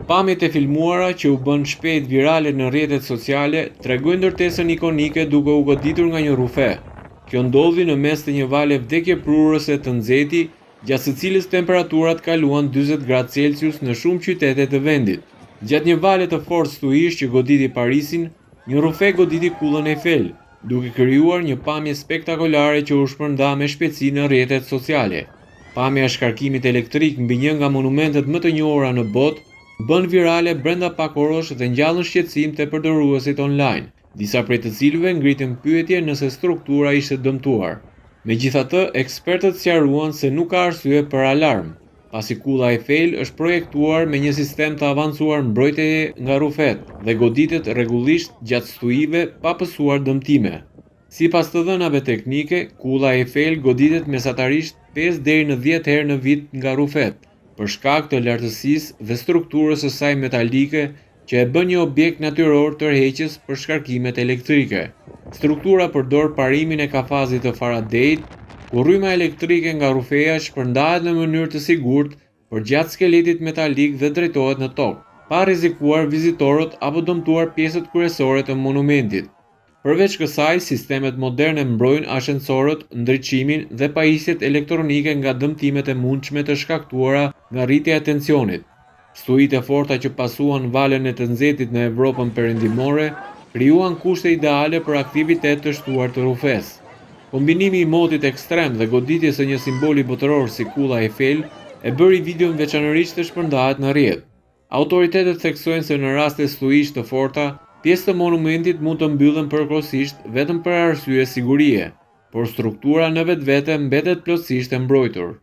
Pamjet e filmuara që u bën shpejt virale në rrjetet sociale tregojnë ndërtesën ikonike duke u goditur nga një rufe. Kjo ndodhi në mes të një vale vdekjeprurëse të nxehti, gjatë së cilës temperaturat kaluan 40 gradë Celsius në shumë qytete të vendit. Gjatë një vale të fortë stuish që goditi Parisin, një rufe goditi kullën Eiffel, duke krijuar një pamje spektakolare që u shpërnda me shpejtësi në rrjetet sociale. Pamja e shkarkimit elektrik mbi një nga monumentet më të njohura në botë bën virale brenda pak orësh dhe ngjallën shqetësim te përdoruesit online, disa prej të cilëve ngritën pyetje nëse struktura ishte dëmtuar. Megjithatë, ekspertët sqaruan se nuk ka arsye për alarm, pasi kulla Eiffel është projektuar me një sistem të avancuar mbrojtjeje nga rufet dhe goditet rregullisht gjatë stuive pa pësuar dëmtime. Sipas të dhënave teknike, kulla Eiffel goditet mesatarisht 5 deri në 10 herë në vit nga rufet, për shkak të lartësisë dhe strukturës së saj metalike që e bën një objekt natyror tërheqës për shkarkimet elektrike. Struktura përdor parimin e kafazit të Faradayt, ku rryma elektrike nga rufeja shpërndahet në mënyrë të sigurt përgjatë skeletit metalik dhe drejtohet në tokë, pa rrezikuar vizitorët apo dëmtuar pjesët kryesore të monumentit. Përveç kësaj, sistemet moderne mbrojnë ashensorët, ndriçimin dhe pajisjet elektronike nga dëmtimet e mundshme të shkaktuara nga rritja e tensionit. Stuit e forta që pasuan valen e të nxehtit në Evropën perëndimore krijuan kushte ideale për aktivitet të shtuar të rufes. Kombinimi i motit ekstrem dhe goditjes së një simboli botëror si kulla Eiffel e bëri videon veçanërisht të shpërndahet në rrjet. Autoritetet theksojnë se në raste stuish të forta, pjesë të monumentit mund të mbyllen përkohësisht vetëm për arsye sigurie, por struktura në vetvete mbetet plotësisht e mbrojtur.